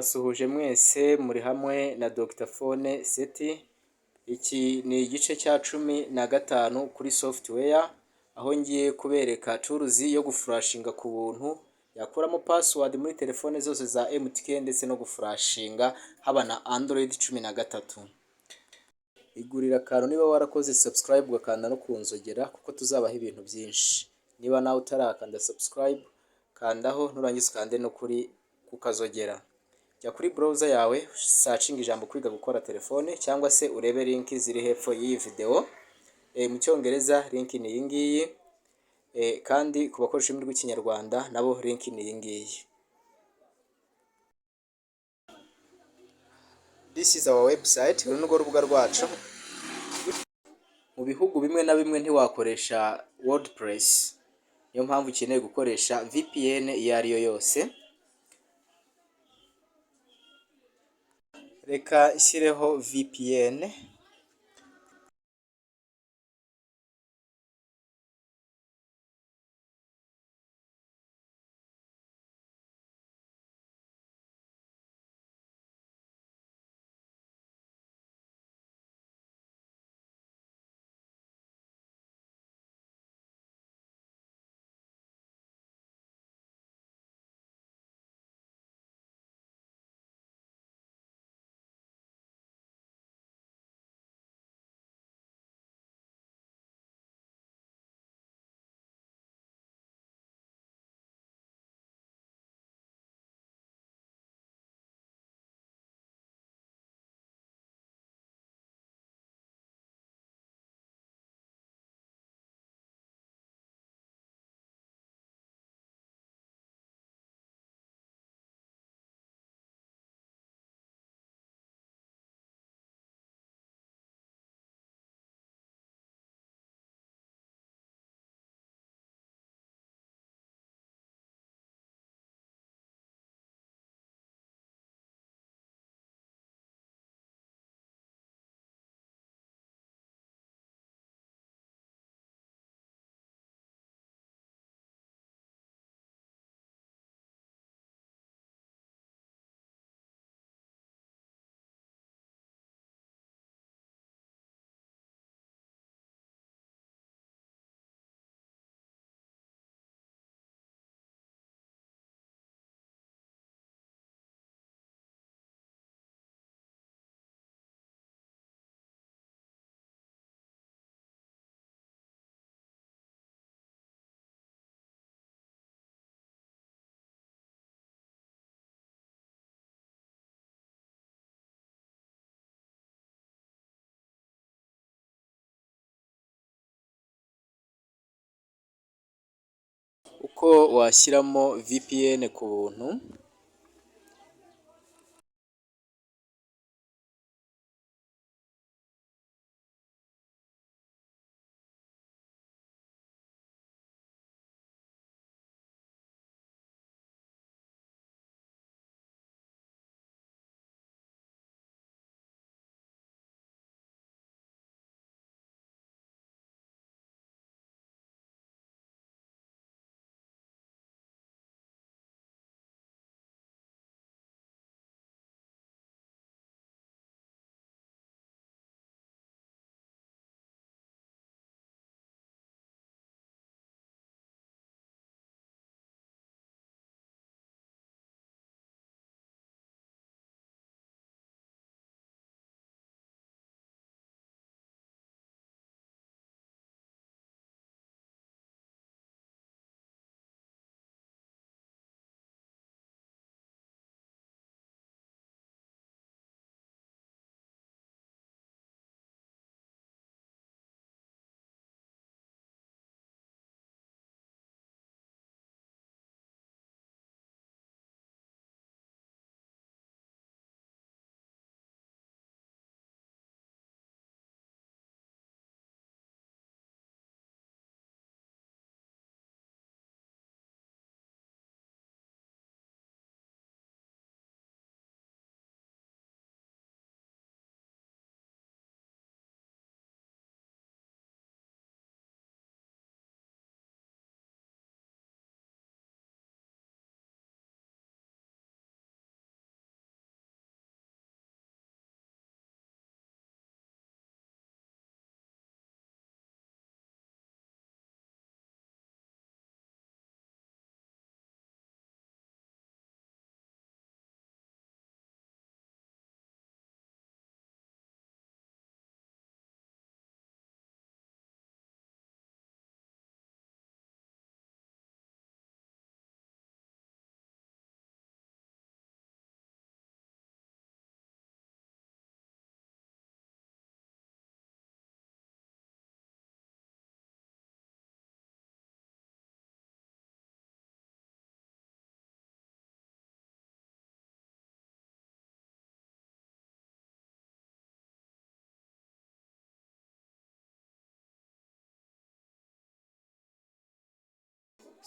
Ndabasuhuje mwese muri hamwe na Dr Phone Seti. Iki ni igice cya 15 kuri software, aho ngiye kubereka tools yo guflashinga ku buntu yakuramo password muri telefone zose za MTN ndetse no guflashinga haba na Android 13. Igurira akantu niba warakoze subscribe ugakanda no kunzogera kuko tuzabaho ibintu byinshi. Niba nawe utarakanda subscribe, kandaho nurangiza ukande no kuri kukazogera. Jya kuri browser yawe, searching ijambo kwiga gukora telefone cyangwa se urebe link ziri hepfo y'iyi video. Mu cyongereza link ni iyi ngiyi, kandi ku bakoresha ururimi rw'ikinyarwanda nabo link ni iyi ngiyi. This is our website, uru ni urubuga rwacu. Mu bihugu bimwe na bimwe ntiwakoresha WordPress, niyo mpamvu ukeneye gukoresha VPN iyo ari yo yose. Reka ishyireho VPN. Uko washyiramo VPN ku buntu.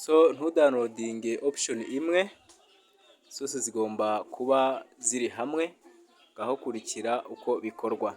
so ntudownloadinge option imwe, zose zigomba kuba ziri hamwe, ngaho kurikira uko bikorwa.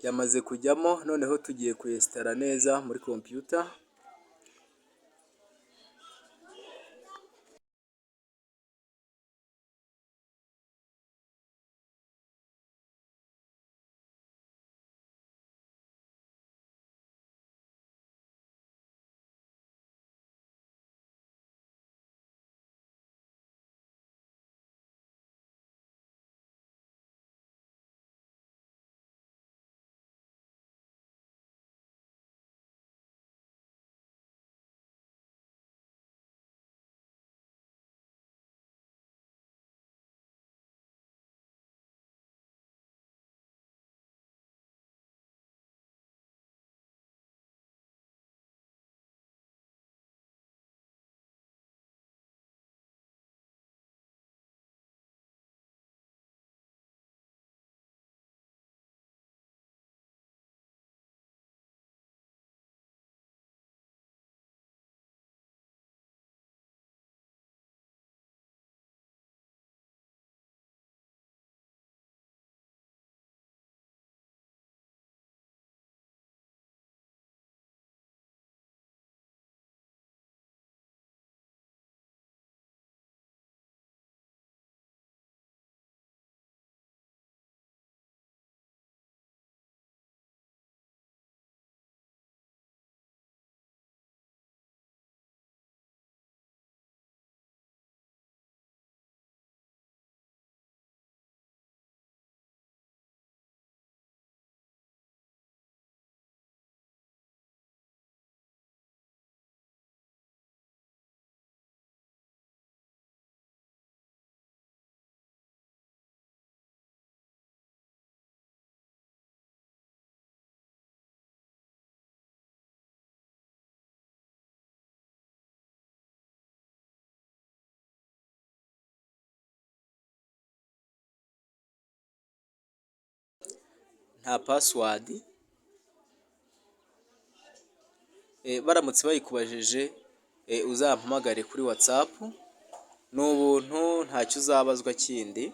Yamaze kujyamo, noneho tugiye kuyesitara neza muri computer. nta password. Baramutse bayikubajije uzampamagare kuri WhatsApp, ni ubuntu ntacyo uzabazwa kindi.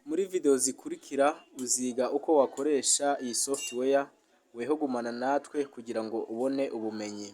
Muri video zikurikira uziga uko wakoresha iyi software. Weho gumana natwe kugira ngo ubone ubumenyi.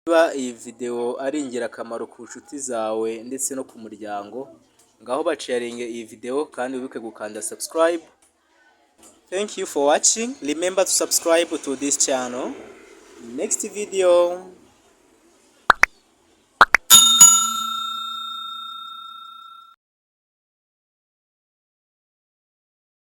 Niba iyi video ari ingirakamaro ku nshuti zawe ndetse no ku muryango, ngaho bacaringe iyi video kandi wibuke gukanda subscribe. Thank you for watching. Remember to subscribe to this channel. Next video.